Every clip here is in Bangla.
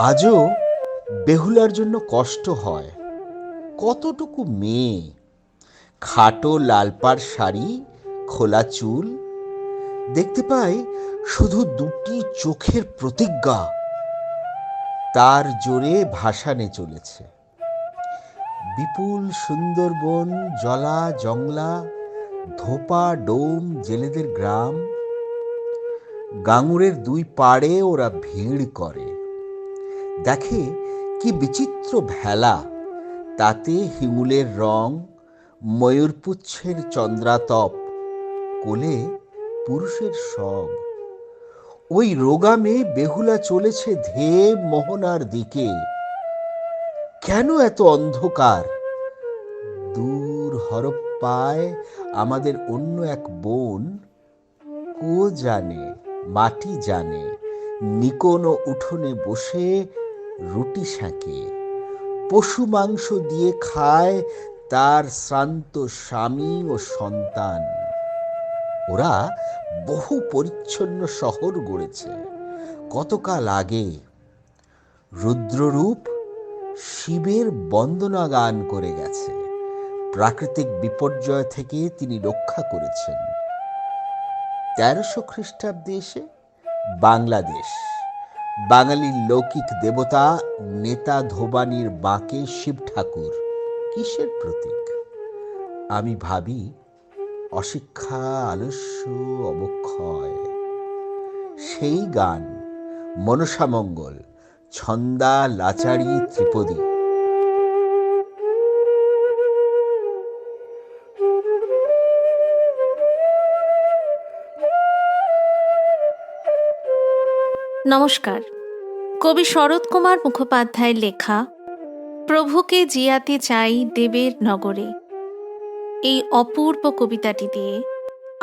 আজও বেহুলার জন্য কষ্ট হয়। কতটুকু মেয়ে, খাটো লালপাড় শাড়ি, খোলা চুল, দেখতে পাই শুধু দুটি চোখের প্রতিজ্ঞা তার জোরে ভাসানে চলেছে। বিপুল সুন্দরবন, জলা জংলা, ধোপা ডোম, জেলেদের গ্রাম, গাঙুরের দুই পাড়ে ওরা ভিড় করে। দেখে কি বিচিত্র ভেলা, তাতে হিঙুলের রং, ময়ূরপুচ্ছের চন্দ্রাতপ, কোলে পুরুষের সব। ওই রোগা মেয়ে বেহুলা চলেছে ধেয়ে মোহনার দিকে। কেন এত অন্ধকার? দূর হরপ্পায় আমাদের অন্য এক বোন, কো জানে, মাটি জানে, নিকোনো উঠোনে বসে রুটি সেঁকে, পশু মাংস দিয়ে খায় তার শ্রান্ত স্বামী ও সন্তান। ওরা বহু পরিচ্ছন্ন শহর গড়েছে কতকাল আগে। রুদ্ররূপ শিবের বন্দনা গান করে গেছে। প্রাকৃতিক বিপর্যয় থেকে তিনি রক্ষা করেছেন। 1300 খ্রিস্টাব্দে এসে বাংলাদেশ, বাঙালির লৌকিক দেবতা নেতা ধোবানির বাঁকে শিব ঠাকুর কিসের প্রতীক? আমি ভাবি অশিক্ষা, আলস্য, অবক্ষয়। সেই গান মনসামঙ্গল, ছন্দা, লাচাড়ি, ত্রিপদী। নমস্কার। কবি শরৎকুমার মুখোপাধ্যায়ের লেখা প্রভুকে জিয়াতে চাই দেবের নগরে, এই অপূর্ব কবিতাটি দিয়ে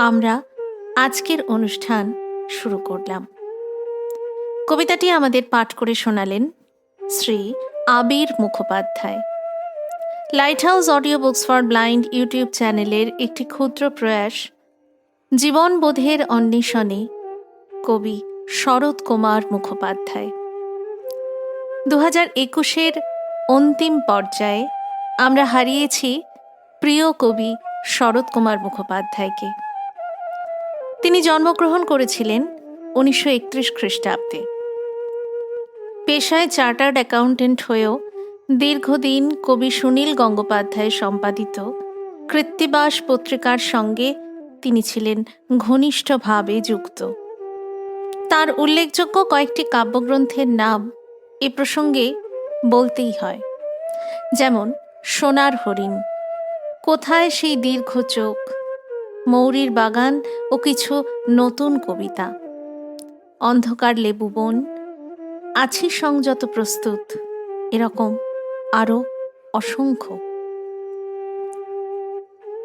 আমরা আজকের অনুষ্ঠান শুরু করলাম। কবিতাটি আমাদের পাঠ করে শোনালেন Shri Abir Mukhopadhyay. Lighthouse audio books for blind YouTube চ্যানেলের একটি ক্ষুদ্র প্রয়াস, জীবনবোধের অন্বেষণে কবি শরৎকুমার মুখোপাধ্যায়। 2021-এর অন্তিম পর্যায়ে আমরা হারিয়েছি প্রিয় কবি শরৎকুমার মুখোপাধ্যায়কে। তিনি জন্মগ্রহণ করেছিলেন 1931 খ্রিস্টাব্দে। পেশায় চার্টার্ড অ্যাকাউন্টেন্ট হয়েও দীর্ঘদিন কবি সুনীল গঙ্গোপাধ্যায় সম্পাদিত কৃত্তিবাস পত্রিকার সঙ্গে তিনি ছিলেন ঘনিষ্ঠভাবে যুক্ত। তার উল্লেখযোগ্য কয়েকটি কাব্যগ্রন্থের নাম এ প্রসঙ্গে বলতেই হয়, যেমন সোনার হরিণ, কোথায় সেই দীর্ঘ চোখ, মৌরির বাগান ও কিছু নতুন কবিতা, অন্ধকার লেবু বন, আছি সংযত প্রস্তুত, এরকম আরও অসংখ্য।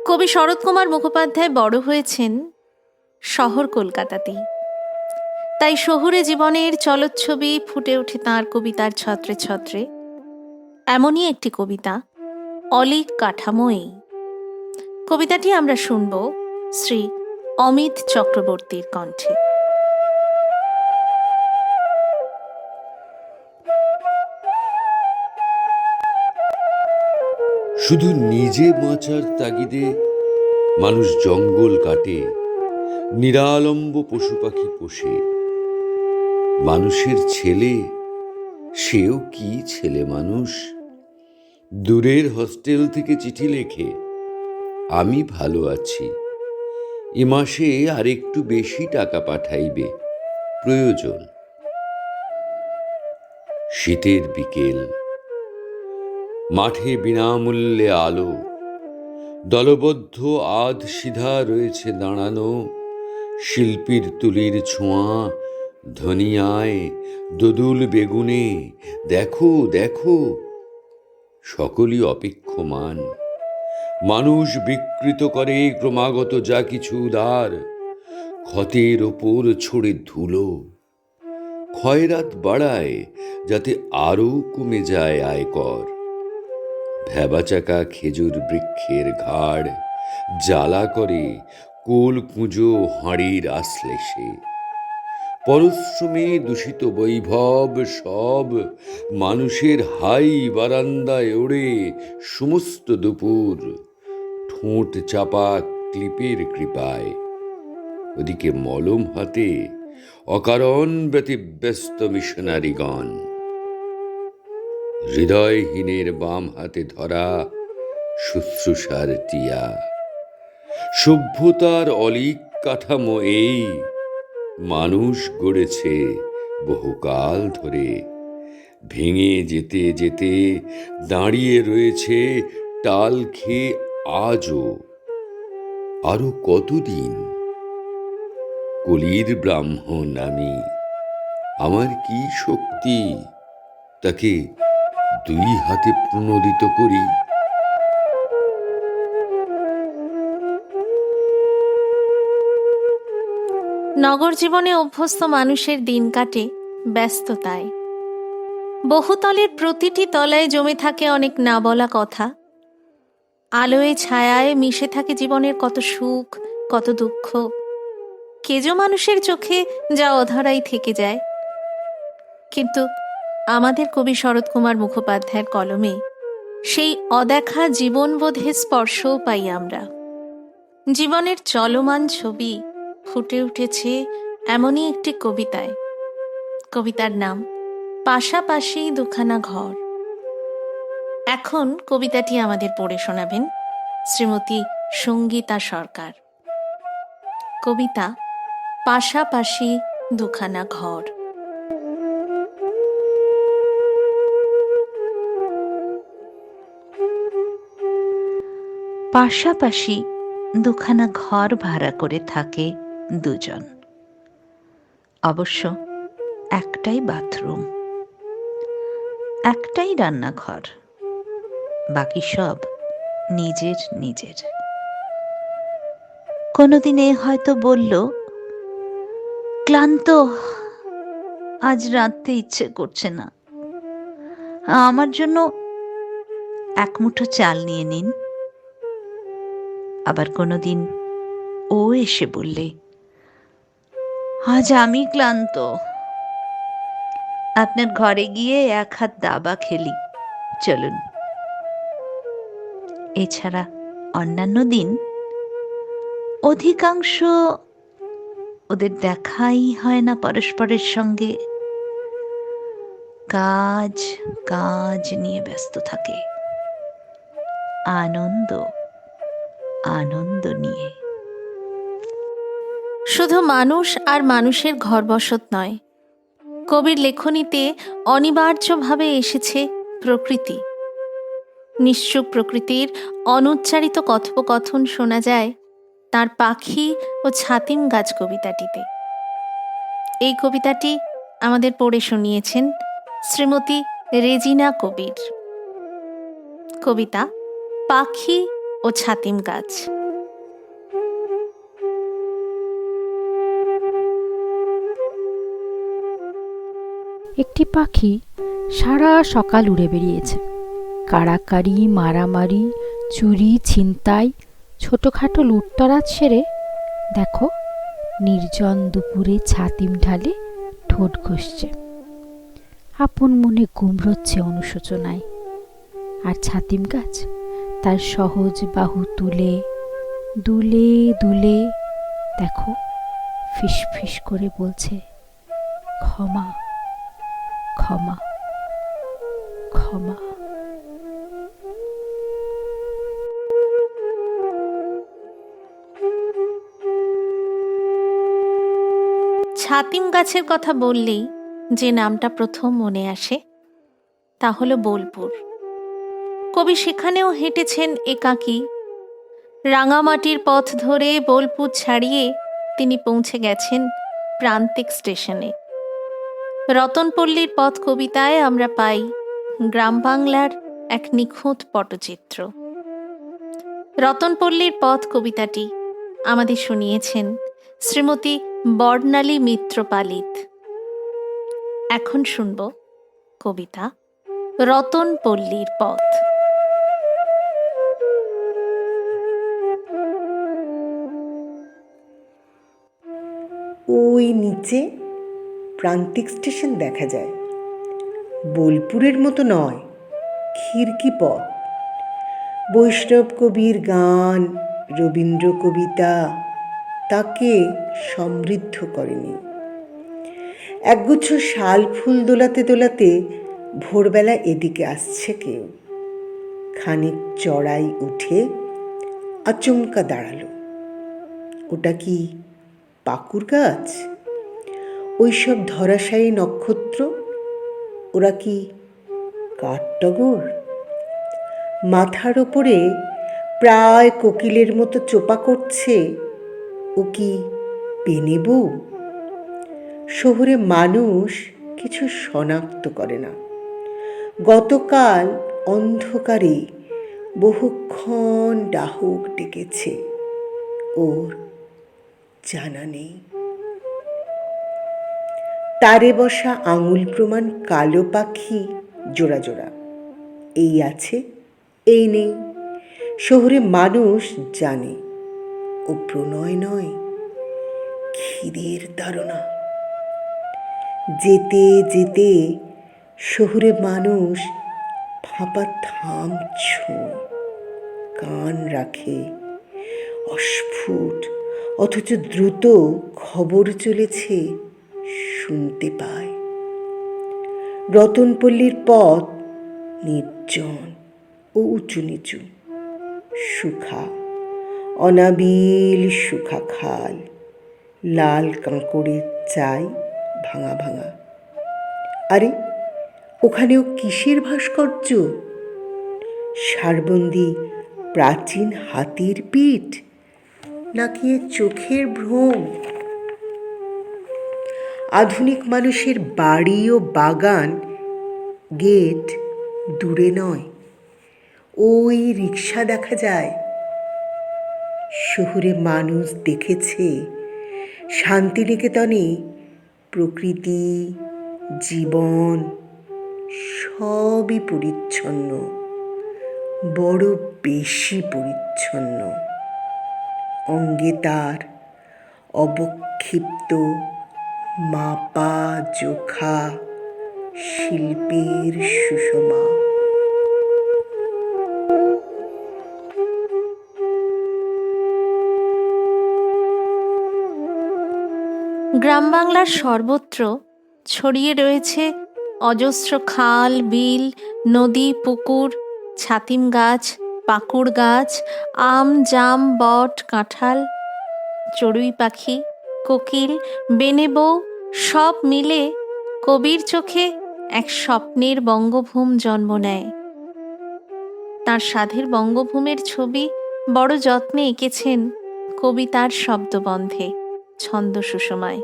কবি শরৎকুমার মুখোপাধ্যায় বড় হয়েছেন শহর কলকাতাতেই। তাই শহুরে জীবনের চলচ্ছবি ফুটে ওঠে তাঁর কবিতার ছত্রে ছত্রে। এমনই একটি কবিতা, অলীক কাঠামোই। কবিতাটি আমরা শুনব শ্রী অমিত চক্রবর্তীর কণ্ঠে। শুধু নিজে বাঁচার তাগিদে মানুষ জঙ্গল কাটে, নিরালম্ব পশু পাখি পোষে। মানুষের ছেলে, সেও কি ছেলে মানুষ? দূরের হস্টেল থেকে চিঠি লেখে, আমি ভালো আছি, এ মাসে আর একটু বেশি টাকা পাঠাইবে, প্রয়োজন। শীতের বিকেল, মাঠে বিনামূল্যে আলো, দলবদ্ধ আধ সিধা রয়েছে দাঁড়ানো, শিল্পীর তুলির ছোঁয়া, ধনিয়ায়, দোদুল বেগুনে, দেখো দেখো। সকলই অপেক্ষমান। মানুষ বিকৃত করে ক্রমাগত যা কিছু উদার, ক্ষতের ওপর ছড়ে ধুলো, খয়রাত বাড়ায় যাতে আরও কমে যায় আয়কর। ভ্যাবাচাকা খেজুর বৃক্ষের ঘাড় জ্বালা করে কোল কুঁজো হাঁড়ির আশ্লেষে। পরশ্রমে দূষিত বৈভব সব মানুষের হাই বারান্দায় ওড়ে সমস্ত দুপুর, ঠোঁট চাপা ক্লিপের কৃপায়। ওদিকে মলম হাতে অকারণ ব্যতিব্যস্ত মিশনারিগণ, হৃদয়হীনের বাম হাতে ধরা শুশ্রূষার টিয়া। সভ্যতার অলীক কাঠামো এই মানুষ গড়েছে বহুকাল ধরে, ভেঙে যেতে যেতে দাঁড়িয়ে রয়েছে টাল খেয়ে আজও। আরো কতদিন? কলির ব্রাহ্মণ আমি, আমার কি শক্তি তাকে দুই হাতে প্রণোদিত করি? নগর জীবনে অভ্যস্ত মানুষের দিন কাটে ব্যস্ততায়। বহুতলের প্রতিটি তলায় জমে থাকে অনেক না বলা কথা। আলোয় ছায়ায় মিশে থাকে জীবনের কত সুখ, কত দুঃখ। কেজো মানুষের চোখে যা অধরাই থেকে যায়। কিন্তু আমাদের কবি শরৎকুমার মুখোপাধ্যায়ের কলমে সেই অদেখা জীবনবোধের স্পর্শও পাই আমরা। জীবনের চলমান ছবি ফুটে উঠেছে এমনই একটি কবিতায়। কবিতার নাম পাশাপাশি দুখানা ঘর। এখন কবিতাটি আমাদের পড়ে শোনাবেন শ্রীমতী সঙ্গীতা সরকার। কবিতা পাশাপাশি দুখানা ঘর। পাশাপাশি দুখানা ঘর ভাড়া করে থাকে দুজন। অবশ্য একটাই বাথরুম, একটাই রান্নাঘর, বাকি সব নিজের নিজের। কোনোদিনে হয়তো বলল, ক্লান্ত, আজ রাঁধতে ইচ্ছে করছে না, আমার জন্য এক মুঠো চাল নিয়ে নিন। আবার কোনোদিন ও এসে বললে, আজ আমি ক্লান্ত, আপনার ঘরে গিয়ে এক হাত দাবা খেলি, চলুন। এছাড়া অন্যান্য দিন অধিকাংশ ওদের দেখাই হয় না পরস্পরের সঙ্গে। কাজ কাজ নিয়ে ব্যস্ত থাকে, আনন্দ আনন্দ নিয়ে। শুধু মানুষ আর মানুষের ঘরবসত নয়, কবির লেখনীতে অনিবার্যভাবে এসেছে প্রকৃতি। নিশ্চুপ প্রকৃতির অনুচ্চারিত কথোপকথন শোনা যায় তার পাখি ও ছাতিম গাছ কবিতাটিতে। এই কবিতাটি আমাদের পড়ে শুনিয়েছেন শ্রীমতী রেজিনা কবির। কবিতা পাখি ও ছাতিম গাছ। একটি পাখি সারা সকাল উড়ে বেরিয়েছে। কাড়াকাড়ি, মারামারি, চুরি, ছিনতাই, ছোটোখাটো লুটতরাজ সেরে দেখো নির্জন দুপুরে ছাতিম ঢালে ঠোঁট ঘষছে, আপন মনে গুমড়োচ্ছে অনুশোচনায়। আর ছাতিম গাছ তার সহজ বাহু তুলে দুলে দুলে দেখো ফিস ফিস করে বলছে, ক্ষমা ক্ষমা ক্ষমা। ছাতিম গাছের কথা বললেই যে নামটা প্রথম মনে আসে তা হলো বোলপুর। কবি সেখানেও হেঁটেছেন একাকী। রাঙামাটির পথ ধরে বোলপুর ছাড়িয়ে তিনি পৌঁছে গেছেন প্রান্তিক স্টেশনে। রতনপল্লীর পথ কবিতায় আমরা পাই গ্রাম বাংলার এক নিখুঁত পটচিত্র। রতনপল্লীর পথ কবিতাটি আমাদের শুনিয়েছেন শ্রীমতী বর্ণালী মিত্র পালিত। এখন শুনব কবিতা রতনপল্লীর পথ। ওই নিচে প্রান্তিক স্টেশন দেখা যায়। বোলপুরের মতো নয়, খিড়কি পথ। বৈষ্ণব কবির গান, রবীন্দ্র কবিতা তাকে সমৃদ্ধ করেনি। একগুচ্ছ শাল ফুল দোলাতে দোলাতে ভোরবেলা এদিকে আসছে কেউ। খানিক চড়াই উঠে আচমকা দাঁড়ালো। ওটা কি পাকুর গাছ? ওইসব ধরাশায়ী নক্ষত্র, ওরা কি কাঠটগর? মাথার ওপরে প্রায় কোকিলের মতো চোপা করছে, ও কি পেনেবু? শহরে মানুষ কিছু শনাক্ত করে না। গতকাল অন্ধকারে বহুক্ষণ ডাহুক ডেকেছে, ওর জানা নেই। তারে বসা আঙুল প্রমাণ কালো পাখি জোড়া জোড়া, এই আছে এই নেই। শহরে মানুষ জানে ও প্রণয় নয়, খিদের তাড়না। যেতে যেতে শহুরে মানুষ ফাঁপা থাম ছোঁয়, কান রাখে। অস্ফুট অথচ দ্রুত খবর চলেছে, শুনতে পায়। রতনপল্লীর পথ নির্জন ও উঁচু নিচু, শুখা, অনাবিল শুখা খাল, লাল কাঁকড়ের চাই ভাঙা ভাঙা। আরে ওখানেও কিসের ভাস্কর্য? সারবন্দি প্রাচীন হাতির পিঠ, নাকি এ চোখের ভ্রম? আধুনিক মানুষের বাড়ি ও বাগান, গেট দূরে নয়, ওই রিক্সা দেখা যায়। শহুরে মানুষ দেখেছে শান্তিনিকেতনে প্রকৃতি, জীবন সবই পরিচ্ছন্ন, বড় বেশি পরিচ্ছন্ন। অঙ্গে তার অবক্ষিপ্ত মাপা জোখা শিল্পের সুষমা। গ্রাম বাংলার সর্বত্র ছড়িয়ে রয়েছে অজস্র খাল, বিল, নদী, পুকুর, ছাতিম গাছ, পাকুড় গাছ, আম, জাম, বট, কাঁঠাল, চড়ুই পাখি, কোকিল, বেনে বউ সব মিলে কবির চোখে এক স্বপ্নের বঙ্গভূম জন্ম নেয়। তাঁর সাধের বঙ্গভূমের ছবি বড় যত্নে এঁকেছেন কবিতার শব্দবন্ধে, ছন্দ সুষমায়।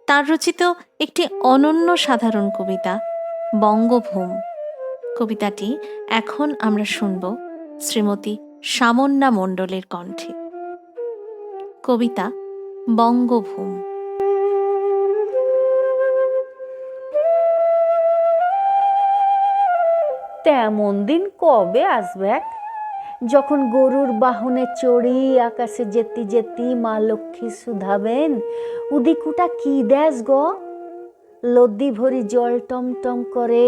তার রচিত একটি অনন্য সাধারণ কবিতা বঙ্গভূম। কবিতাটি এখন আমরা শুনব শ্রীমতী সামন্না মণ্ডলের কণ্ঠে। কবিতা বঙ্গভূম। তেমন দিন কবে আসবে, যখন গরুর বাহনে চড়ি আকাশে যেতি যেতি মা লক্ষ্মী শুধাবেন, উদিকুটা কি দেশ গো? লদ্দি ভরি জল টমটম করে,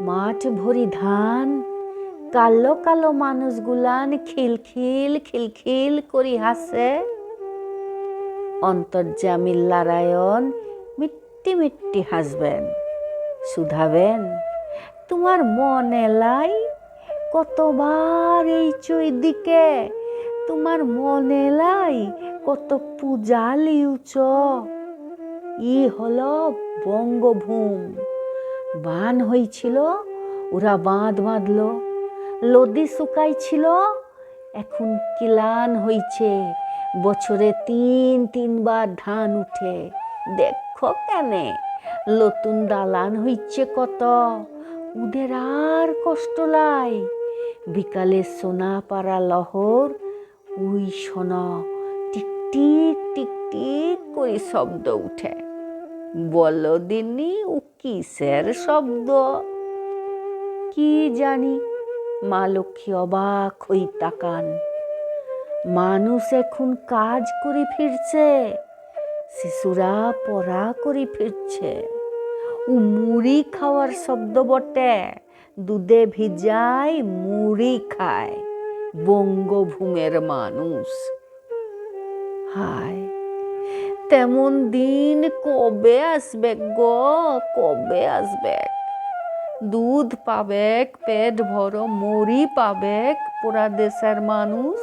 মাঠ ভরি ধান, কালো কালো মানুষগুলান খিলখিল খিলখিল করি হাসে। অন্তর্যামী নারায়ণ মিট্টি মিট্টি হাসবেন, শুধাবেন, তোমার মনে লাই কতবার এই চৈদিকে, তোমার মনে লাই কত পূজা লিউচ। ই হলো বঙ্গভূম। বান হয়েছিল, ওরা বাঁধ বাঁধল। লদি শুকাইছিল, এখন কিলান হইছে। বছরে 3-3 ধান উঠে। দেখো কেনে নতুন দালান হইছে কত, ওদের আর কষ্ট লাই। বিকালে সোনা পাড়া লহর, উই শোনা টিকটিক টিকটিক করে শব্দ উঠে। বলো দিনি ও কিসের শব্দ? কি জানি। মা লক্ষ্মী অবাক হই তাকান। মানুষ এখন কাজ করে ফিরছে, শিশুরা পড়া করে ফিরছে। ও মুড়ি খাওয়ার শব্দ বটে, দুধে ভিজায় মুড়ি খায় বঙ্গভূমের মানুষ। হায়, তেমন দিন কবে আসবে গো, কবে আসবে? দুধ পাবেক পেট ভর, মুড়ি পাবেক পুরা দেশের মানুষ।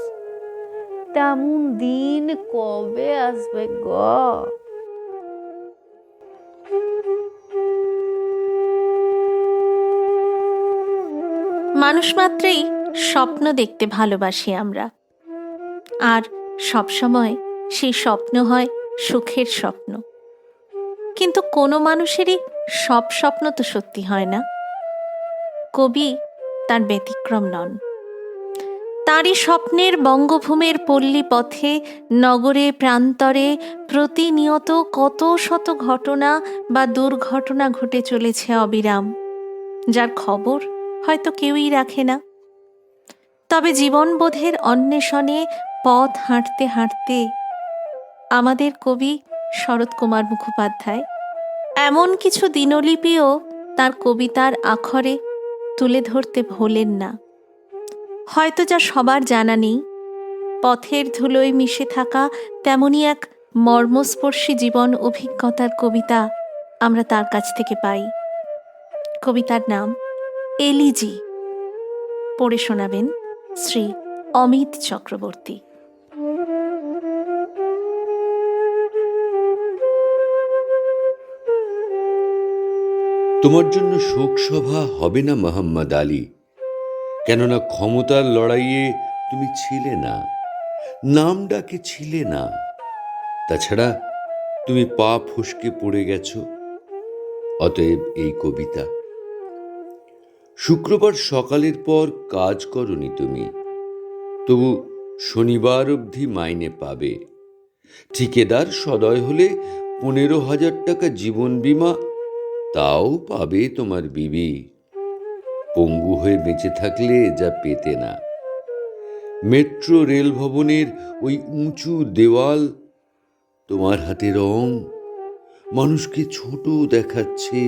তেমন দিন কবে আসবে গো? মানুষ মাত্রেই স্বপ্ন দেখতে ভালোবাসি আমরা, আর সবসময় সেই স্বপ্ন হয় সুখের স্বপ্ন। কিন্তু কোনো মানুষেরই সব স্বপ্ন তো সত্যি হয় না। কবি তার ব্যতিক্রম নন। তারই স্বপ্নের বঙ্গভূমির পল্লী পথে, নগরে প্রান্তরে প্রতিনিয়ত কত শত ঘটনা বা দুর্ঘটনা ঘটে চলেছে অবিরাম, যার খবর হয়তো কেউই রাখে না। তবে জীবনবোধের অন্বেষণে পথ হাঁটতে হাঁটতে আমাদের কবি শরৎকুমার মুখোপাধ্যায় এমন কিছু দিনলিপিও তার কবিতার আখরে তুলে ধরতে ভোলেন না। হয়তো যা সবার জানা নেই, পথের ধুলোয় মিশে থাকা তেমনই এক মর্মস্পর্শী জীবন অভিজ্ঞতার কবিতা আমরা তার কাছ থেকে পাই। কবিতার নাম এলিজি। পড়ে শোনাবেন শ্রী অমিত চক্রবর্তী। তোমার জন্য শোকসভা হবে না মোহাম্মদ আলী, কেননা ক্ষমতার লড়াইয়ে তুমি ছিলে না, নাম ডাকে ছিলে না। তাছাড়া তুমি পা ফসকে পড়ে গেছ। অতএব এই কবিতা। শুক্রবার সকালের পর কাজ করনি তুমি, তবু শনিবার অবধি মাইনে পাবে। ঠিকাদার সদয় হলে 15,000 টাকা জীবন বীমা, তাও পাবে তোমার বিবি। পঙ্গু হয়ে বেঁচে থাকলে যা পেতে না। মেট্রো রেল ভবনের ওই উঁচু দেওয়াল, তোমার হাতে রং মানুষকে ছোট দেখাচ্ছে,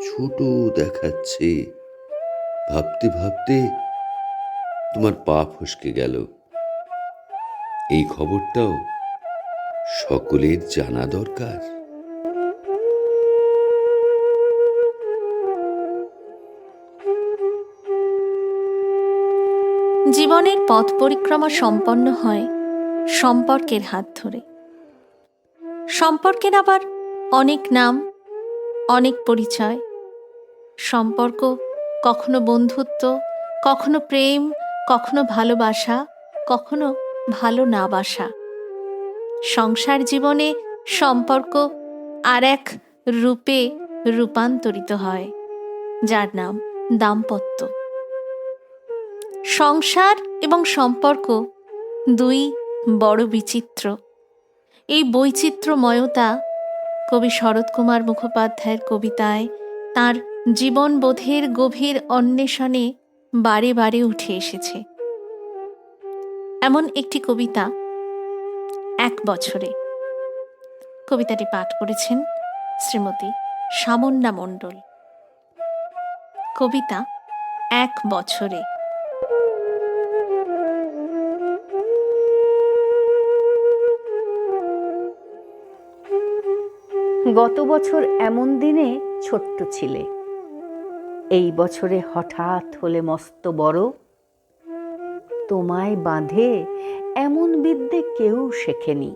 ছোট দেখাচ্ছে। ভাবতে ভাবতে তোমার পা ফসকে গেল। এই খবরটাও সকলের জানা দরকার। জীবনের পথ পরিক্রমা সম্পন্ন হয় সম্পর্কের হাত ধরে। সম্পর্কের আবার অনেক নাম, অনেক পরিচয়। সম্পর্ক কখনো বন্ধুত্ব, কখনো প্রেম, কখনো ভালোবাসা, কখনো ভালো না বাসা। সংসার জীবনে সম্পর্ক আর এক রূপে রূপান্তরিত হয়, যার নাম দাম্পত্য। সংসার এবং সম্পর্ক দুই বড় বিচিত্র। এই বৈচিত্র্যময়তা কবি শরৎকুমার মুখোপাধ্যায়ের কবিতায় তাঁর জীবনবোধের গভীর অন্বেষণে বারে বারে উঠে এসেছে। এমন একটি কবিতা এক বছরে। কবিতাটি পাঠ করেছেন শ্রীমতী সামন্না মণ্ডল। কবিতা এক বছরে। গত বছর এমন দিনে ছোট্ট ছিলে, এই বছরে হঠাৎ হলে মস্ত বড়। তোমায় বাঁধে এমন বিদ্যে কেউ শেখেনি,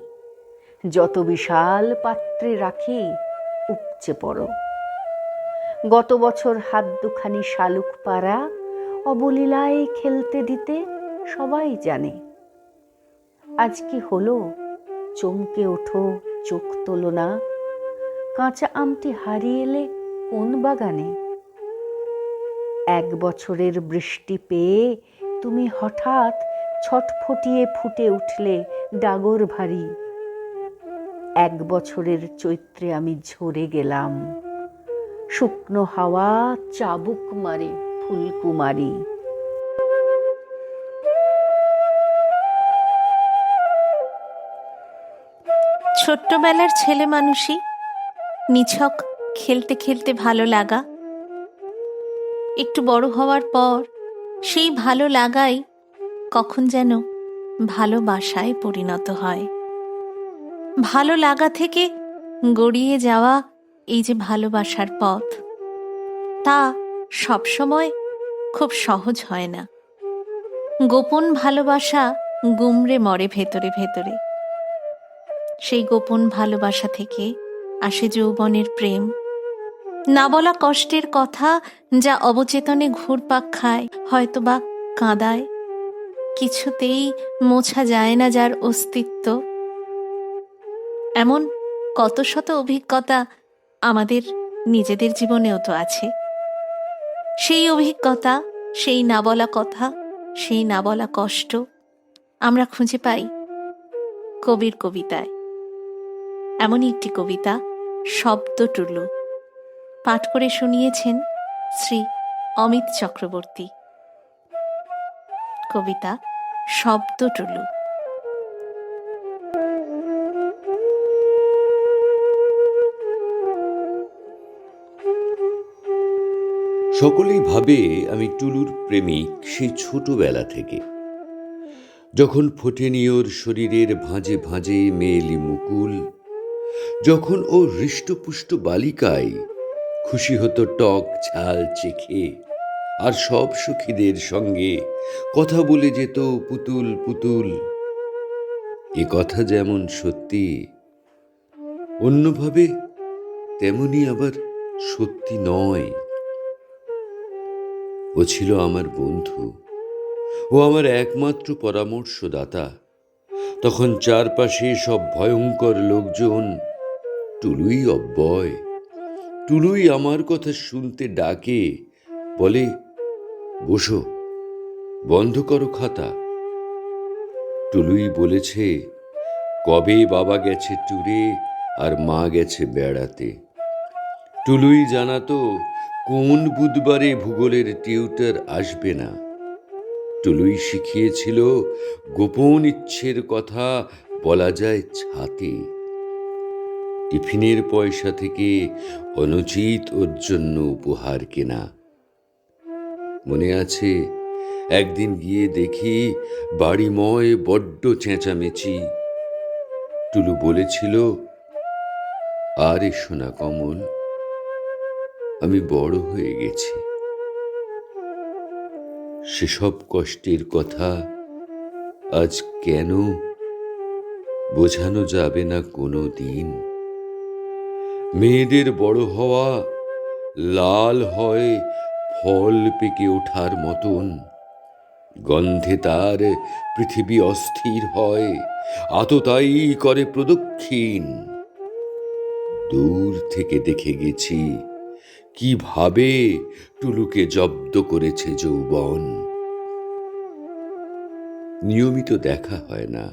যত বিশাল পাত্রে রাখি উপচে পড়ো। গত বছর হাত দুখানি শালুক পাড়া অবলীলায় খেলতে দিতে সবাই জানে। আজ কি হলো, চমকে ওঠো, চোখ তোলো না। কাঁচা আমটি হারিয়ে এলে কোন বাগানে? এক বছরের বৃষ্টি পেয়ে তুমি হঠাৎ ছটফটিয়ে ফুটে উঠলে ডাগর ভারী। এক বছরের চৈত্রে আমি ঝরে গেলাম, শুকনো হাওয়া চাবুক মারে ফুলকুমারী। ছোট্টবেলার ছেলে মানুষই, নিছক খেলতে খেলতে ভালো লাগা, একটু বড় হওয়ার পর সেই ভালো লাগাই কখন যেন ভালোবাসায় পরিণত হয়। ভালো লাগা থেকে গড়িয়ে যাওয়া এই যে ভালোবাসার পথ, তা সবসময় খুব সহজ হয় না। গোপন ভালোবাসা গুমড়ে মরে ভেতরে ভেতরে। সেই গোপন ভালোবাসা থেকে আসে যৌবনের প্রেম, না বলা কষ্টের কথা, যা অবচেতনে ঘুরপাক খায়, হয়তোবা কাঁদায়, কিছুতেই মোছা যায় না যার অস্তিত্ব। এমন কত শত অভিজ্ঞতা আমাদের নিজেদের জীবনেও তো আছে। সেই অভিজ্ঞতা, সেই না বলা কথা, সেই না বলা কষ্ট আমরা খুঁজে পাই কবির কবিতায়। এমনই একটি কবিতা, শব্দটুলু, পাঠ করে শুনিয়েছেন শ্রী অমিত চক্রবর্তী। কবিতা শব্দটুলু। সকলেই ভাবে আমি টুলুর প্রেমিক সেই ছোটবেলা থেকে। যখন ফোটেনি ওর শরীরের ভাঁজে ভাঁজে মেয়েলি মুকুল, যখন ও হৃষ্টপুষ্ট বালিকায় খুশি হতো টক ঝাল চেখে, আর সব সখীদের সঙ্গে কথা বলে যেত পুতুল পুতুল। এ কথা যেমন সত্যি, অন্যভাবে তেমনি আবার সত্যি নয়। ও ছিল আমার বন্ধু, ও আমার একমাত্র পরামর্শদাতা। তখন চারপাশে সব ভয়ঙ্কর লোকজন, টুলুই অব্যয়। টুলুই আমার কথা শুনতে ডাকে, বলে, বসো, বন্ধ করো খাতা। টুলুই বলেছে কবে বাবা গেছে ট্যুরে আর মা গেছে বেড়াতে। টুলুই জানাতো কোন বুধবারে ভূগোলের টিউটার আসবে না। টুলুই শিখিয়েছিল গোপন ইচ্ছের কথা বলা যায় ছাতে। টিফিনের পয়সা থেকে অনুচিত ওর জন্য উপহার কেনা। মনে আছে, একদিন গিয়ে দেখি বাড়িময় বড্ড চেঁচামেচি। টুলু বলেছিল, আরে সোনা কমল, আমি বড় হয়ে গেছি। সেসব কষ্টের কথা আজ কেন বোঝানো যাবে না কোনো দিন। মেয়েদের বড় হওয়া লাল হয় ফল পেকে ওঠার মতন, গন্ধে তার পৃথিবী অস্থির হয়, আততায়ী করে প্রদক্ষিণ। দূর থেকে দেখে গেছি কিভাবে টুলুকে জব্দ করেছে যৌবন। নিয়মিত দেখা হয় না,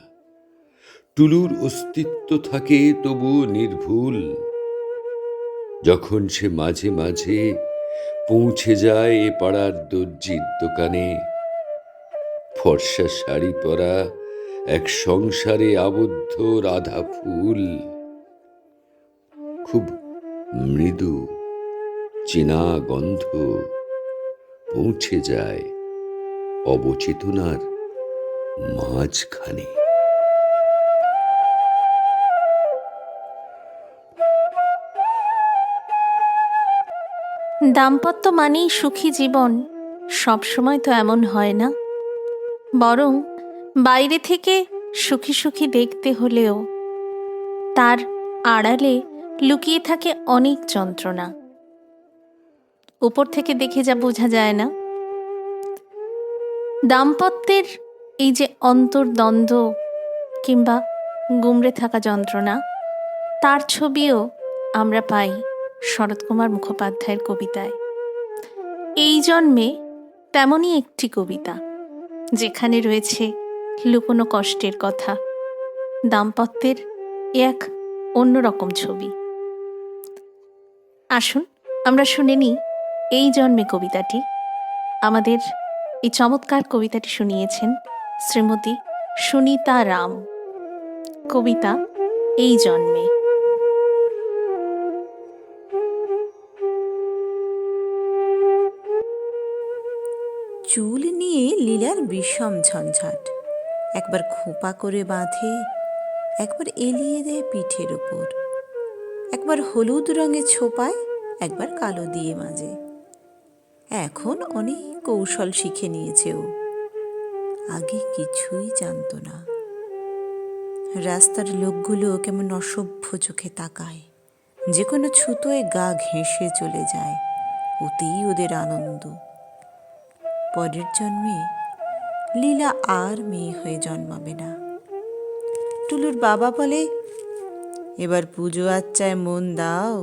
টুলুর অস্তিত্ব থাকে তবু নির্ভুল। যখন সে মাঝে মাঝে পৌঁছে যায় এ পাড়ার দর্জির দোকানে, ফর্সা শাড়ি পরা এক সংসারে আবদ্ধ রাধা ফুল, খুব মৃদু চেনা গন্ধ পৌঁছে যায় অবচেতনার মাঝখানে। দাম্পত্য মানেই সুখী জীবন, সবসময় তো এমন হয় না। বরং বাইরে থেকে সুখী সুখী দেখতে হলেও তার আড়ালে লুকিয়ে থাকে অনেক যন্ত্রণা। উপর থেকে দেখে যা বোঝা যায় না। দাম্পত্যের এই যে অন্তর্দ্বন্দ্ব কিংবা গুমড়ে থাকা যন্ত্রণা, তার ছবিও আমরা পাই শরৎকুমার মুখোপাধ্যায়ের কবিতায়। এই জন্মে তেমনই একটি কবিতা, যেখানে রয়েছে লুকোনো কষ্টের কথা, দাম্পত্যের এক অন্যরকম ছবি। আসুন আমরা শুনে নিই এই জন্মে কবিতাটি। আমাদের এই চমৎকার কবিতাটি শুনিয়েছেন শ্রীমতী সুনিতা রাম। কবিতা এই জন্মে। চুল নিয়ে লীলার বিষম ঝঞ্ঝাট। একবার খোঁপা করে বাঁধে, একবার এলিয়ে দেয় পিঠের ওপর, একবার হলুদ রঙে ছোপায়, একবার কালো দিয়ে মাজে। এখন অনেক কৌশল শিখে নিয়েছে ও, আগে কিছুই জানতো না। রাস্তার লোকগুলো কেমন অসভ্য চোখে তাকায়, যে কোনো ছুতোয় গা ঘেঁষে চলে যায়, ওতেই ওদের আনন্দ। পরের জন্মে লীলা আর মেয়ে হয়ে জন্মাবে না। টুলুর বাবা বলে, এবার পুজো আচ্চায় মন দাও,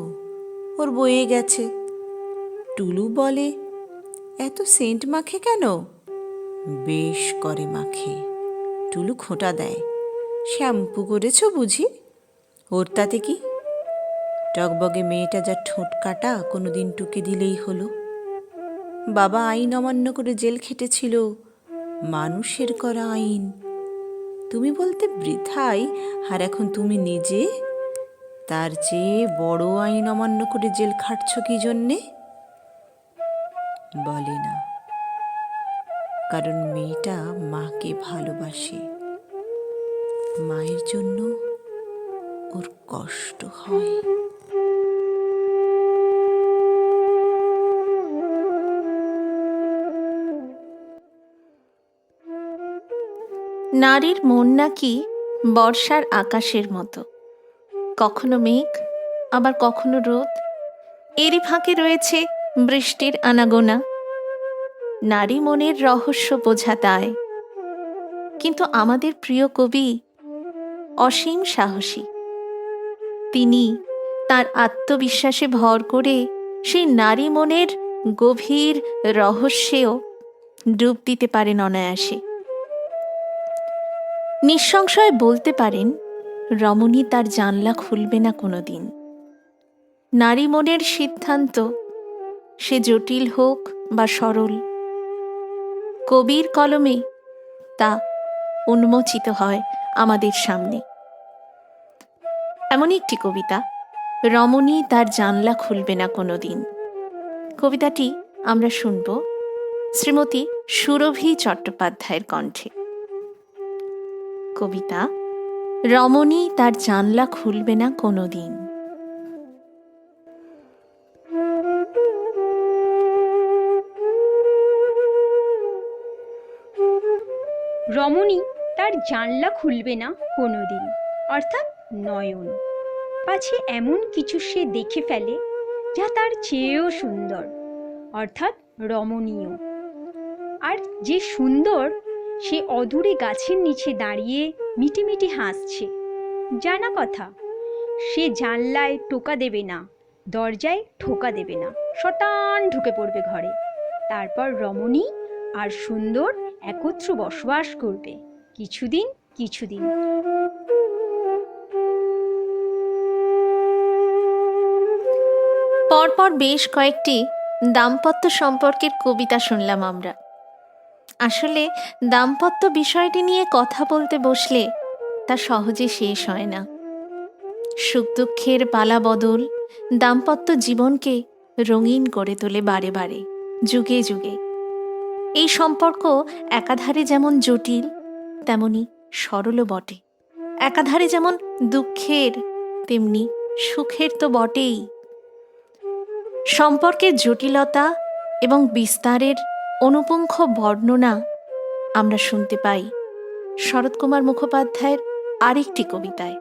ওর বয়ে গেছে। টুলু বলে, এত সেন্ট মাখে কেন? বেশ করে মাখে। টুলু খোঁটা দেয়, শ্যাম্পু করেছ বুঝি? ওর তাতে কি? টকবগে মেয়েটা যা ঠোঁট কাটা, কোনোদিন টুকে দিলেই হলো। বাবা আইন অমান্য করে জেল খেটেছিল, মানুষের করা আইন। তুমি বলতে বৃথাই, আর এখন তুমি নিজে তার চেয়ে বড় আইন অমান্য করে জেল খাটছ কি জন্যে? বলে না, কারণ মেয়েটা মাকে ভালোবাসে, মায়ের জন্য ওর কষ্ট হয়। নারীর মন নাকি বর্ষার আকাশের মতো, কখনো মেঘ, আবার কখনো রোদ, এরই ফাঁকে রয়েছে বৃষ্টির আনাগোনা। নারী মনের রহস্য বোঝা দায়, কিন্তু আমাদের প্রিয় কবি অসীম সাহসী। তিনি তার আত্মবিশ্বাসে ভর করে সেই নারী মনের গভীর রহস্যেও ডুব দিতে পারেন অনায়াসে। নিঃসংশয়ে বলতে পারেন, রমণী তার জানলা খুলবে না কোনোদিন। নারী মনের সিদ্ধান্ত, সে জটিল হোক বা সরল, কবির কলমে তা উন্মোচিত হয় আমাদের সামনে। এমনই একটি কবিতা, রমণী তার জানলা খুলবে না কোনোদিন। কবিতাটি আমরা শুনব শ্রীমতী সুরভি চট্টোপাধ্যায়ের কণ্ঠে। কবিতা রমণী তার জানলা খুলবে না কোনোদিন। রমণী তার জানলা খুলবে না কোনোদিন, অর্থাৎ নয়ন। পাছে এমন কিছু সে দেখে ফেলে যা তার চেয়েও সুন্দর, অর্থাৎ রমণীয়। আর যে সুন্দর, সে অদূরে গাছের নিচে দাঁড়িয়ে মিটিমিটি হাসছে। জানা কথা, সে জানলায় টোকা দেবে না, দরজায় ঠোকা দেবে না, শটান ঢুকে পড়বে ঘরে। তারপর রমণী আর সুন্দর একত্র বসবাস করবে কিছুদিন। পরপর বেশ কয়েকটি দাম্পত্য সম্পর্কের কবিতা শুনলাম আমরা। আসলে দাম্পত্য বিষয়টি নিয়ে কথা বলতে বসলে তা সহজে শেষ হয় না। সুখ দুঃখের পালা বদল দাম্পত্য জীবনকে রঙিন করে তোলে বারে বারে, যুগে যুগে। এই সম্পর্ক একাধারে যেমন জটিল, তেমনি সরলও বটে। একাধারে যেমন দুঃখের, তেমনি সুখের তো বটেই। সম্পর্কের জটিলতা এবং বিস্তারের অনুপুঙ্খ বর্ণনা আমরা শুনতে পাই শরৎকুমার মুখোপাধ্যায়ের আরেকটি কবিতায়।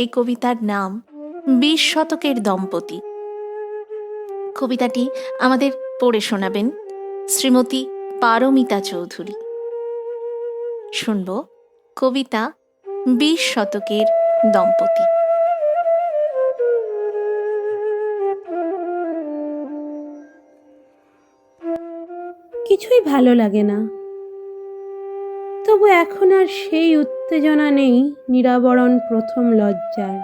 এই কবিতার নাম 20 শতকের দম্পতি। কবিতাটি আমাদের পড়ে শোনাবেন শ্রীমতী পারমিতা চৌধুরী। শুনব কবিতা 20 শতকের দম্পতি। কিছুই ভালো লাগে না, তবু এখন আর সেই উত্তেজনা নেই নিরাবরণ প্রথম লজ্জার।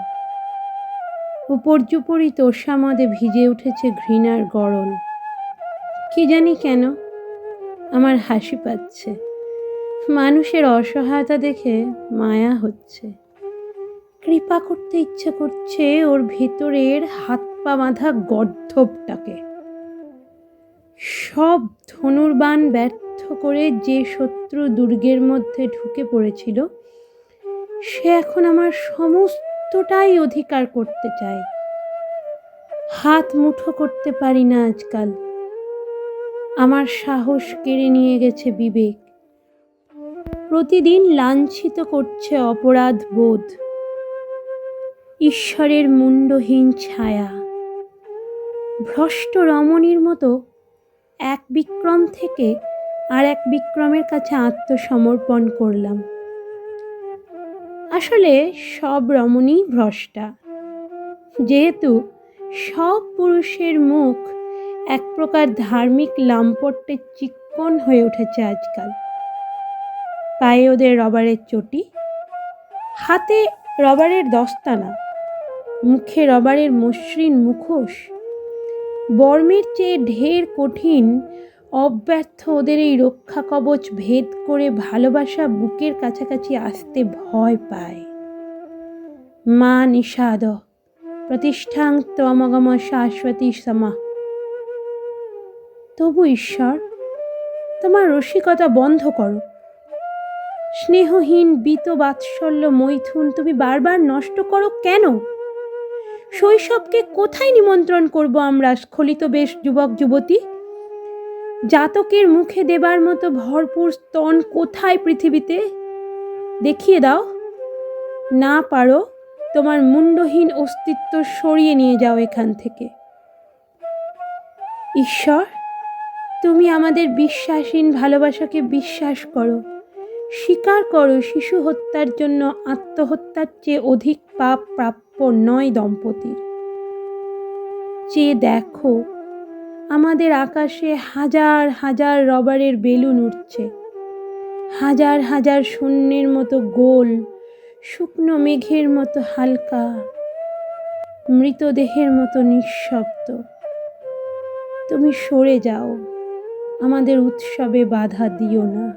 উপর্যুপরি তোষামদে ভিজে উঠেছে ঘৃণার গড়ন। কি জানি কেন আমার হাসি পাচ্ছে, মানুষের অসহায়তা দেখে মায়া হচ্ছে। কৃপা করতে ইচ্ছে করছে ওর ভেতরের হাত পা বাঁধা গর্ধবটাকে। সব ধনুর্বাণ ব্যর্থ করে যে শত্রু দুর্গের মধ্যে ঢুকে পড়েছিল, সে এখন আমার সমস্তটাই অধিকার করতে চায়। হাত মুঠো করতে পারি না আজকাল। আমার সাহস কেড়ে নিয়ে গেছে বিবেক। প্রতিদিন লাঞ্ছিত করছে অপরাধ বোধ। ঈশ্বরের মুন্ডহীন ছায়া। ভ্রষ্ট রমণীর মতো এক বিক্রম থেকে আর এক বিক্রমের কাছে আত্মসমর্পণ করলাম। আসলে সব রমণী ভ্রষ্টা, যেহেতু সব পুরুষের মুখ এক প্রকার ধার্মিক লাম্পট্যে চিক্কণ হয়ে উঠেছে আজকাল। পায়ে ওদের রবারের চটি, হাতে রবারের দস্তানা, মুখে রবারের মসৃণ মুখোশ। বর্মের চেয়ে ঢের কঠিন অব্যর্থ ওদের এই রক্ষা কবচ ভেদ করে ভালোবাসা বুকের কাছাকাছি আসতে ভয় পায়। মা নিষাদ প্রতিষ্ঠাং ত্বমগম শাশ্বতী সমা। তবু ঈশ্বর, তোমার রসিকতা বন্ধ করো। স্নেহহীন বীত বাৎসল্য মৈথুন তুমি বারবার নষ্ট করো কেন? শৈশবকে কোথায় নিমন্ত্রণ করব আমরা স্খলিত বেশ যুবক যুবতী? জাতকের মুখে দেবার মতো ভরপুর স্তন কোথায় পৃথিবীতে? দেখিয়ে দাও। না পারো, তোমার মুন্ডহীন অস্তিত্ব সরিয়ে নিয়ে যাও এখান থেকে। ঈশ্বর, তুমি আমাদের বিশ্বাসহীন ভালোবাসাকে বিশ্বাস করো। স্বীকার করো শিশু হত্যার জন্য আত্মহত্যার চেয়ে অধিক পাপ প্রাপ্য নয় দম্পতির। চেয়ে দেখো, আমাদের আকাশে হাজার হাজার রবারের বেলুন উঠছে, হাজার হাজার শূন্যের মতো গোল, শুকনো মেঘের মতো হালকা, মৃতদেহের মতো নিঃশব্দ। তুমি সরে যাও, আমাদের উৎসবে বাধা দিও না।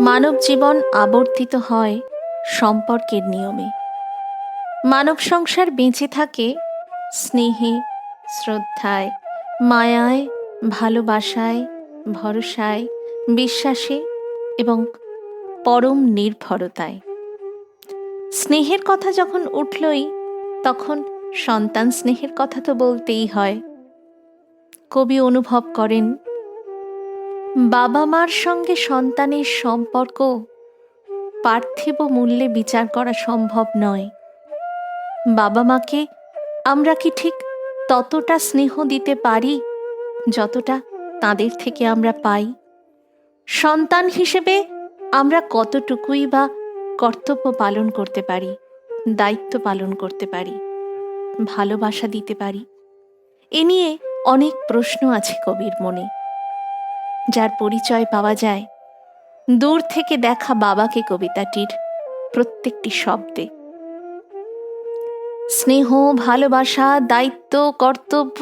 মানব জীবন আবর্তিত হয় সম্পর্কের নিয়মে। মানব সংসার বেঁচে থাকে স্নেহে, শ্রদ্ধায়, মায়ায়, ভালোবাসায়, ভরসায়, বিশ্বাসে এবং পরম নির্ভরতায়। স্নেহের কথা যখন উঠলই, তখন সন্তান স্নেহের কথা তো বলতেই হয়। কবি অনুভব করেন, বাবা মার সঙ্গে সন্তানের সম্পর্ক পার্থিব মূল্যে বিচার করা সম্ভব নয়। বাবা মাকে আমরা কি ঠিক ততটা স্নেহ দিতে পারি যতটা তাদের থেকে আমরা পাই? সন্তান হিসেবে আমরা কতটুকুই বা কর্তব্য পালন করতে পারি, দায়িত্ব পালন করতে পারি, ভালোবাসা দিতে পারি? এ নিয়ে অনেক প্রশ্ন আছে কবির মনে, যার পরিচয় পাওয়া যায় দূর থেকে দেখা বাবাকে কবিতাটির প্রত্যেকটি শব্দে। স্নেহ, ভালোবাসা, দায়িত্ব, কর্তব্য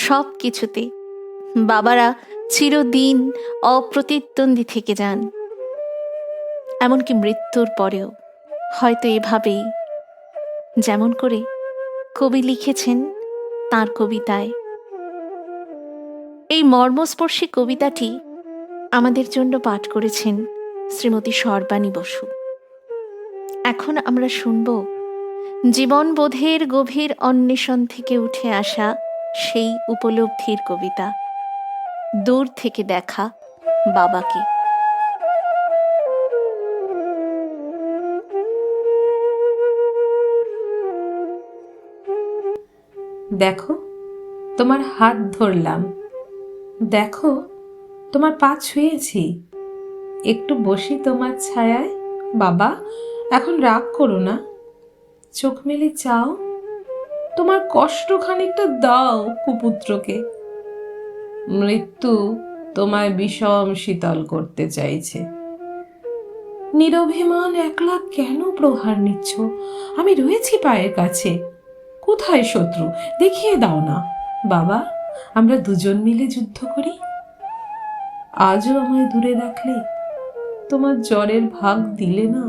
সব কিছুতে বাবারা চিরদিন অপ্রতিদ্বন্দ্বী থেকে যান, এমনকি মৃত্যুর পরেও। হয়তো এভাবেই, যেমন করে কবি লিখেছেন তাঁর কবিতায়। এই মর্মস্পর্শী কবিতাটি আমাদের জন্য পাঠ করেছেন শ্রীমতী সর্বাণী বসু। এখন আমরা শুনব জীবনবোধের গভীর অন্বেষণ থেকে উঠে আসা সেই উপলব্ধির কবিতা, দূর থেকে দেখা বাবাকে। দেখো, তোমার হাত ধরলাম, দেখো তোমার পা ছুঁয়েছি, একটু বসি তোমার ছায়ায়। বাবা, এখন রাগ করো না, চোখ মেলে চাও, তোমার কষ্ট খানিকটা দাও কুপুত্রকে। মৃত্যু তোমায় বিষম শীতল করতে চাইছে। নিরভিমান একলা কেন প্রহার নিচ্ছ? আমি রয়েছি পায়ের কাছে। কোথায় শত্রু, দেখিয়ে দাও না। বাবা, আমরা দুজন মিলে যুদ্ধ করি? আজও আমায় দূরে রাখলে, তোমার জ্বরের ভাগ দিলে না।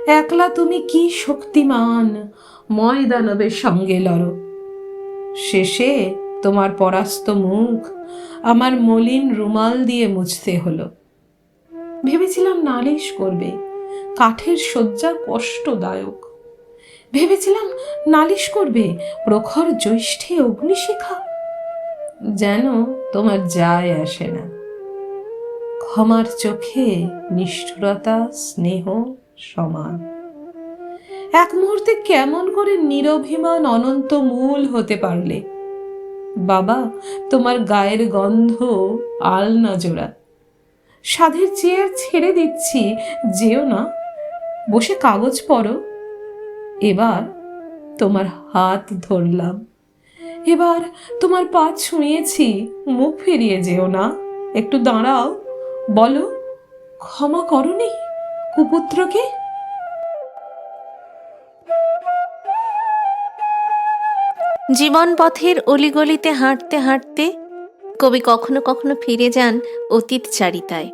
একলা তুমি কি শক্তিমান, ময়দানবের সঙ্গে লড়ো। শেষে তোমার পরাস্ত মুখ আমার মলিন রুমাল দিয়ে মুছতে হলো। ভেবেছিলাম নালিশ করবে, কাঠের শয্যা কষ্টদায়ক। ভেবেছিলাম নালিশ করবে, প্রখর জ্যৈষ্ঠে অগ্নিশিখা। যেন তোমার যায় আসে না। ক্ষমার চোখে নিষ্ঠুরতা স্নেহ সমান। এক মুহূর্তে কেমন করে নিরভিমান অনন্ত মূল হতে পারলে? বাবা, তোমার গায়ের গন্ধ আলনা জোড়া। সাধের চেয়ার ছেড়ে দিচ্ছি, যেও না, বসে কাগজ পড়ো। এবার তোমার হাত ধরলাম, এবার তোমার পা ছুঁয়েছি, মুখ ফিরিয়ে যেও না, একটু দাঁড়াও, বলো ক্ষমা করনি কুপুত্রকে? জীবন পথের অলিগলিতে হাঁটতে হাঁটতে কবি কখনো কখনো ফিরে যান অতীত চারিতায়।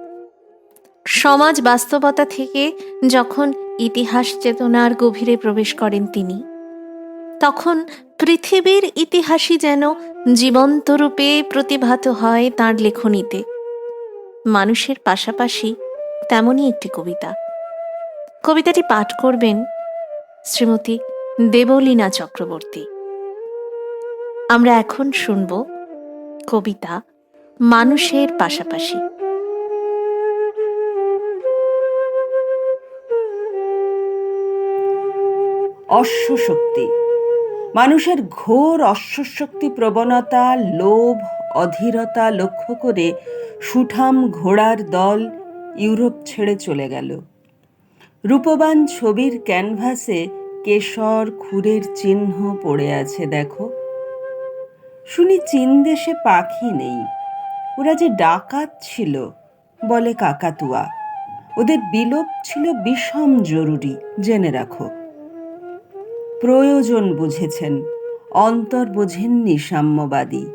সমাজ বাস্তবতা থেকে যখন ইতিহাস চেতনার গভীরে প্রবেশ করেন তিনি, তখন পৃথিবীর ইতিহাসই যেন জীবন্ত রূপে প্রতিভাত হয় তাঁর লেখনীতে। মানুষের পাশাপাশি তেমনই একটি কবিতা। কবিতাটি পাঠ করবেন শ্রীমতী দেবলীনা চক্রবর্তী। আমরা এখন শুনব কবিতা মানুষের পাশাপাশি। অশ্বশক্তি। মানুষের ঘোর অশ্বশক্তি প্রবণতা, লোভ, অধীরতা লক্ষ্য করে সুঠাম ঘোড়ার দল ইউরোপ ছেড়ে চলে গেল। রূপবান ছবির ক্যানভাসে কেশর খুরের চিহ্ন পড়ে আছে, দেখো। শুনি চীন দেশে পাখি নেই, ওরা যে ডাকাত ছিল, বলে কাকাতুয়া। ওদের বিলোপ ছিল বিষম জরুরি, জেনে রাখো। প্রয়োজন বুঝেছেন, অন্তর বোঝেননি সাম্যবাদী।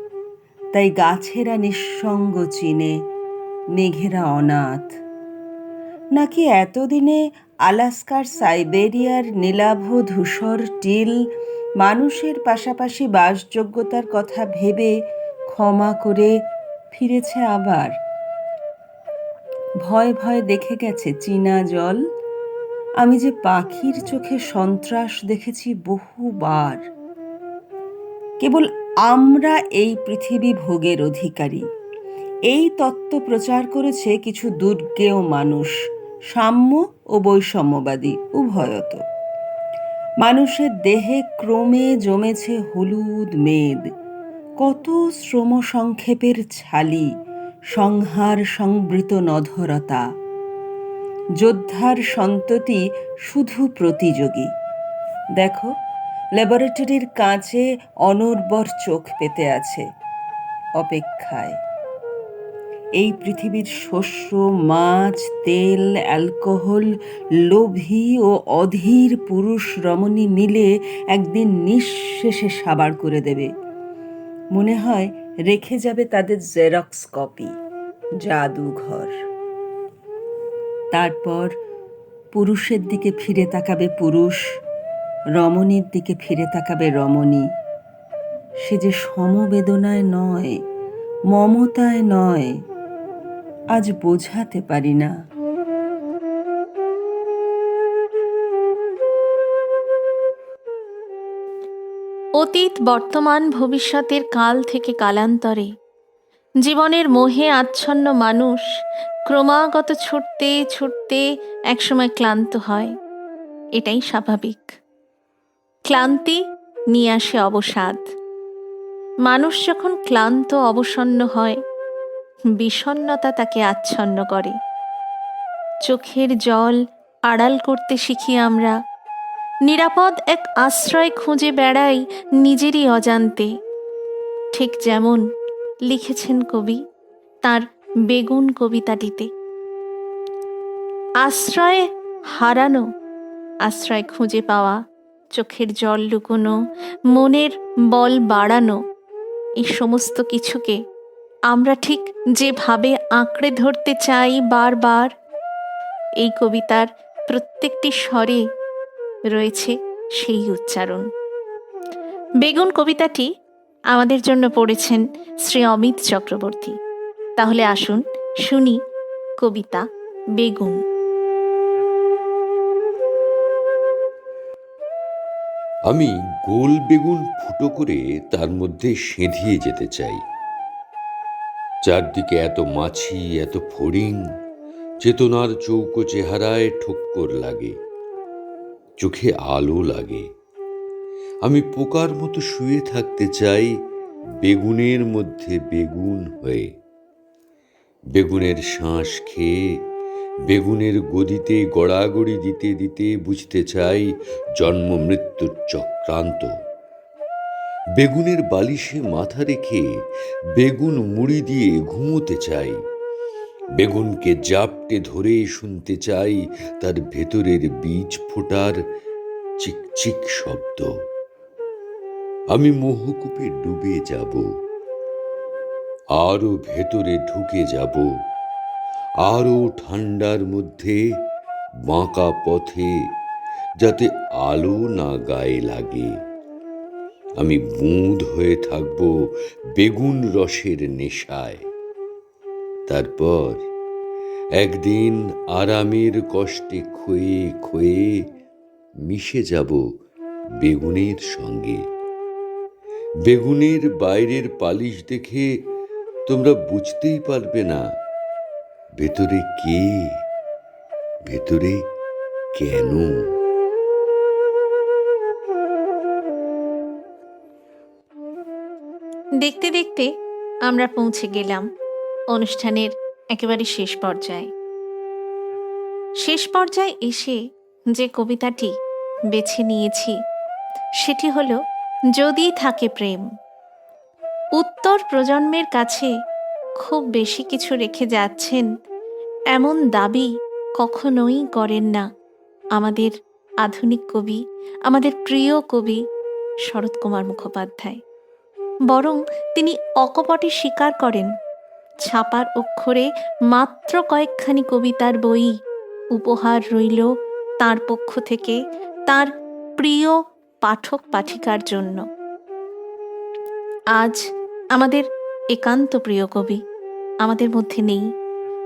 তাই গাছেরা নিঃসঙ্গ চীনে, মেঘেরা অনাথ। নাকি এতদিনে আলাস্কার সাইবেরিয়ার নীলাভ ধূসর টিল মানুষের পাশাপাশি বাসযোগ্যতার কথা ভেবে ক্ষমা করে ফিরেছে আবার? ভয় ভয় দেখে গেছে চীনা জল। আমি যে পাখির চোখে সন্ত্রাস দেখেছি বহুবার। কেবল আমরা এই পৃথিবী ভোগের অধিকারী, এই তত্ত্ব প্রচার করেছে কিছু দুর্জ্ঞেয় মানুষ, সাম্য ও বৈষম্যবাদী উভয়ত। মানুষের দেহে ক্রমে জমেছে হলুদ মেদ, কত শ্রম সংক্ষেপের ছালি, সংহার সংবৃত নধরতা। যোদ্ধার সন্ততি শুধু প্রতিযোগী। দেখো, ল্যাবরেটরির কাঁচে অনর্বর চোখ পেতে আছে অপেক্ষায়। এই পৃথিবীর শস্য, মাছ, তেল, অ্যালকোহল, লোভী ও অধীর পুরুষ রমণী মিলে একদিন নিঃশেষে সাবাড় করে দেবে। মনে হয় রেখে যাবে তাদের জেরক্স কপি জাদুঘর। তারপর পুরুষের দিকে ফিরে তাকাবে পুরুষ, রমণীর দিকে ফিরে তাকাবে রমণী। সে যে সমবেদনায় নয়, মমতায় নয়, আজ বোঝাতে পারি না। অতীত, বর্তমান, ভবিষ্যতের কাল থেকে কালান্তরে জীবনের মোহে আচ্ছন্ন মানুষ ক্রমাগত ছুটতে ছুটতে একসময় ক্লান্ত হয়। এটাই স্বাভাবিক। ক্লান্তি নিয়ে আসে অবসাদ। মানুষ যখন ক্লান্ত অবসন্ন হয়, বিষণ্ণতা তাকে আচ্ছন্ন করে। চোখের জল আড়াল করতে শিখি আমরা, নিরাপদ এক আশ্রয় খুঁজে বেড়াই নিজেরই অজান্তে। ঠিক যেমন লিখেছেন কবি তার বেগুন কবিতাটিতে। আশ্রয় হারানো, আশ্রয় খুঁজে পাওয়া, চোখের জল লুকোনো, মনের বল বাড়ানো, এই সমস্ত কিছুকে আমরা ঠিক যেভাবে আঁকড়ে ধরতে চাই বারবার, এই কবিতার প্রত্যেকটি স্বরে রয়েছে সেই উচ্চারণ। বেগুন কবিতাটি আমাদের জন্য পড়েছেন শ্রী অমিত চক্রবর্তী। তাহলে আসুন শুনি কবিতা বেগুন। আমি গোল বেগুন ফুটো করে তার মধ্যে সেঁধিয়ে যেতে চাই। চারদিকে এত মাছি, এত ফড়িং, চেতনার চৌকো চেহারায় ঠোক্কর লাগে, চোখে আলো লাগে। আমি পোকার মতো শুয়ে থাকতে চাই বেগুনের মধ্যে বেগুন হয়ে। বেগুনের শ্বাস খেয়ে বেগুনের গদিতে গড়াগড়ি দিতে দিতে বুঝতে চাই জন্ম মৃত্যুর চক্রান্ত। বেগুনের বালিশে মাথা রেখে বেগুন মুড়ি দিয়ে ঘুমোতে চাই। বেগুনকে জাপটে ধরে শুনতে চাই তার ভেতরের বীজ ফোটার চিকচিক শব্দ। আমি মোহকূপে ডুবে যাব, আরো ভেতরে ঢুকে যাব, আরো ঠান্ডার মধ্যে বাঁকা পথে, যাতে আলো না গায়ে লাগে। আমি বুঁদ হয়ে থাকব বেগুন রসের নেশায়। তারপর একদিন আরামের কষ্টে ক্ষয়ে ক্ষয়ে মিশে যাব বেগুনের সঙ্গে। বেগুনের বাইরের পালিশ দেখে তোমরা বুঝতেই পারবে না ভেতরে কে, ভেতরে কেন। দেখতে দেখতে আমরা পৌঁছে গেলাম অনুষ্ঠানের একেবারে শেষ পর্যায়ে। শেষ পর্যায়ে এসে যে কবিতাটি বেছে নিয়েছি সেটি হলো যদি থাকে প্রেম। উত্তর প্রজন্মের কাছে খুব বেশি কিছু রেখে যাচ্ছেন এমন দাবি কখনোই করেন না আমাদের আধুনিক কবি, আমাদের প্রিয় কবি শরৎকুমার মুখোপাধ্যায়। বরং তিনি অকপটে স্বীকার করেন ছাপার অক্ষরে মাত্র কয়েকখানি কবিতার বই উপহার রইল তার পক্ষ থেকে তার প্রিয় পাঠক পাঠিকার জন্য। আজ আমাদের একান্ত প্রিয় কবি আমাদের মধ্যে নেই,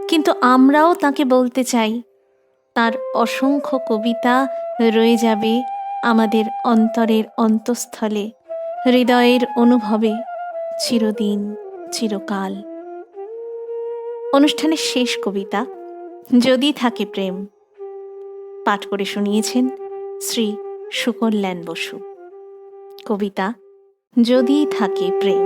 কিন্তু আমরাও তাকে বলতে চাই তার অসংখ্য কবিতা রয়ে যাবে আমাদের অন্তরের অন্তঃস্থলে, হৃদয়ের অনুভবে চিরদিন চিরকাল। অনুষ্ঠানের শেষ কবিতা যদি থাকে প্রেম পাঠ করে শুনিয়েছেন শ্রী সুকল্যাণ বসু। কবিতা যদি থাকে প্রেম।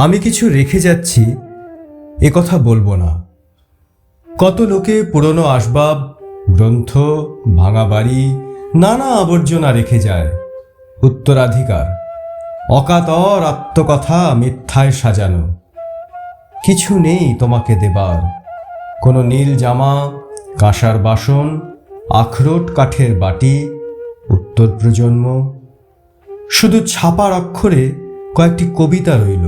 আমি কিছু রেখে যাচ্ছি এ কথা বলবো না। কত লোকে পুরনো আসবাব, গ্রন্থ, ভাঙা বাড়ি, নানা আবর্জনা রেখে যায়। উত্তরাধিকার, অকাতর আত্মকথা মিথ্যায় সাজানো। কিছু নেই তোমাকে দেবার, কোনো নীল জামা, কাঁসার বাসন, আখরোট কাঠের বাটি। উত্তর প্রজন্ম, শুধু ছাপার অক্ষরে কয়েকটি কবিতা রইল।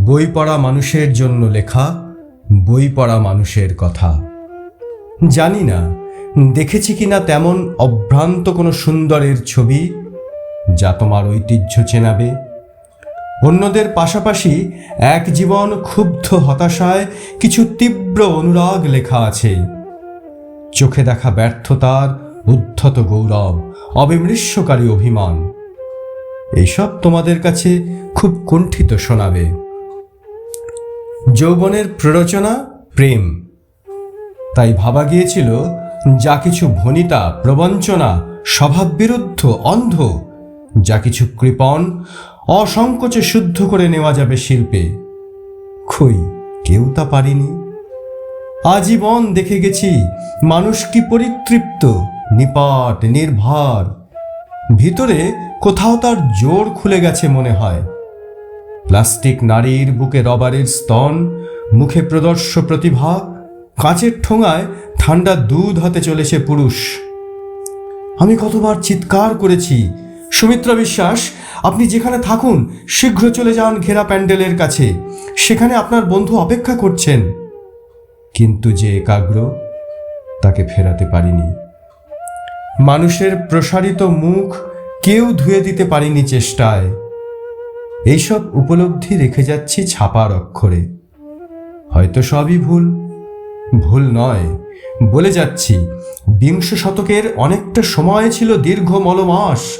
বই পড়া মানুষের জন্য লেখা, বই পড়া মানুষের কথা। জানি না দেখেছি কিনা তেমন অভ্রান্ত কোনো সুন্দরের ছবি যা তোমার ঐতিহ্য চেনাবে। অন্যদের পাশাপাশি এক জীবন ক্ষুব্ধ হতাশায় কিছু তীব্র অনুরাগ লেখা আছে। চোখে দেখা ব্যর্থতার উদ্ধত গৌরব, অবিমৃষ্যকারী অভিমান। এইসব তোমাদের কাছে খুব কুণ্ঠিত শোনাবে। যৌবনের প্ররোচনা প্রেম, তাই ভাবা গিয়েছিল যা কিছু ভনিতা, প্রবঞ্চনা, স্বভাববিরুদ্ধ, অন্ধ, যা কিছু কৃপণ, অসংকোচে শুদ্ধ করে নেওয়া যাবে শিল্পে। কই, কেউ তা পারিনি। আজীবন দেখে গেছি মানুষ কি পরিতৃপ্ত, নিপাট, নির্ভার। ভিতরে কোথাও তার জোর খুলে গেছে মনে হয়। প্লাস্টিক নারীর বুকে রবারের স্তন, মুখে প্রদর্শ প্রতিভা, কাঁচের ঠোঙায় ঠান্ডা দুধ হাতে চলেছে পুরুষ। আমি কতবার চিৎকার করেছি, সুমিত্রা বিশ্বাস, আপনি যেখানে থাকুন শীঘ্র চলে যান ঘেরা প্যান্ডেলের কাছে, সেখানে আপনার বন্ধু অপেক্ষা করছেন। কিন্তু যে একাগ্র, তাকে ফেরাতে পারিনি। মানুষের প্রসারিত মুখ কেউ ধুয়ে দিতে পারিনি চেষ্টায়। এইসব উপলব্ধি রেখে যাচ্ছি ছাপার অক্ষরে। হয়তো সবই ভুল, ভুল নয়, বলে যাচ্ছি। বিংশ শতকের অনেকটা সময় ছিল দীর্ঘ মলমাস,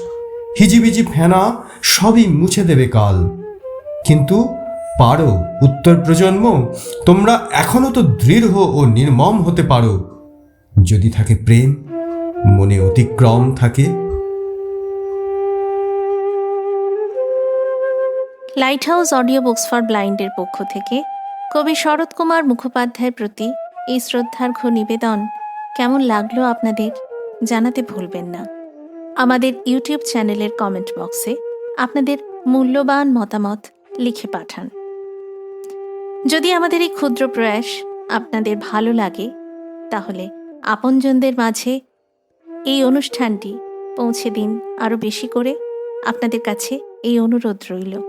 হিজিবিজি ফেনা সবই মুছে দেবে কাল। কিন্তু পারো উত্তর প্রজন্ম, তোমরা এখনো তো দৃঢ় ও নির্মম হতে পারো, যদি থাকে প্রেম, মনে অতিক্রম থাকে। Lighthouse audio books for ব্লাইন্ডের পক্ষ থেকে কবি শরৎ কুমার মুখোপাধ্যায়ের প্রতি এই শ্রদ্ধার্ঘ্য নিবেদন কেমন লাগলো আপনাদের জানাতে ভুলবেন না। আমাদের ইউটিউব চ্যানেলের কমেন্ট বক্সে আপনাদের মূল্যবান মতামত লিখে পাঠান। যদি আমাদের এই ক্ষুদ্র প্রয়াস আপনাদের ভালো লাগে, তাহলে আপনজনদের মাঝে এই অনুষ্ঠানটি পৌঁছে দিন আরও বেশি করে। আপনাদের কাছে এই অনুরোধ রইল।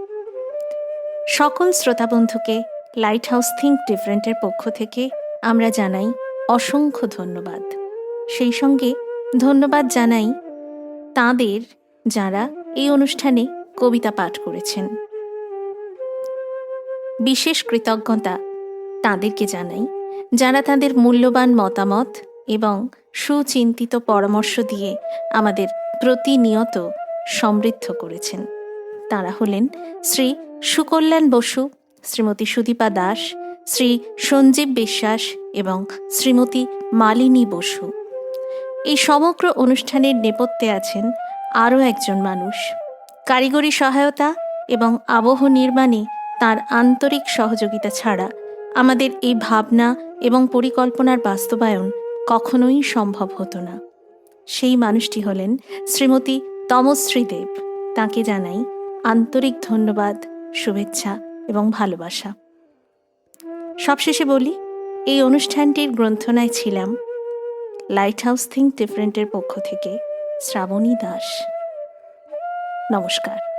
সকল শ্রোতাবন্ধুকে লাইট হাউস থিঙ্ক ডিফারেন্টের পক্ষ থেকে আমরা জানাই অসংখ্য ধন্যবাদ। সেই সঙ্গে ধন্যবাদ জানাই তাঁদের যারা এই অনুষ্ঠানে কবিতা পাঠ করেছেন। বিশেষ কৃতজ্ঞতা তাঁদেরকে জানাই যারা তাঁদের মূল্যবান মতামত এবং সুচিন্তিত পরামর্শ দিয়ে আমাদের প্রতিনিয়ত সমৃদ্ধ করেছেন। তাঁরা হলেন শ্রী সুকল্যাণ বসু, শ্রীমতী সুদীপা দাস, শ্রী সঞ্জীব বিশ্বাস এবং শ্রীমতী মালিনী বসু। এই সমগ্র অনুষ্ঠানের নেপথ্যে আছেন আরও একজন মানুষ। কারিগরি সহায়তা এবং আবহ নির্মাণে তার আন্তরিক সহযোগিতা ছাড়া আমাদের এই ভাবনা এবং পরিকল্পনার বাস্তবায়ন কখনোই সম্ভব হতো না। সেই মানুষটি হলেন শ্রীমতী তমশ্রী দেব। তাকে জানাই আন্তরিক ধন্যবাদ, শুভেচ্ছা এবং ভালোবাসা। সবশেষে বলি, এই অনুষ্ঠানটির গ্রন্থনায় ছিলাম লাইট হাউস থিঙ্ক ডিফারেন্টের পক্ষ থেকে শ্রাবণী দাস। নমস্কার।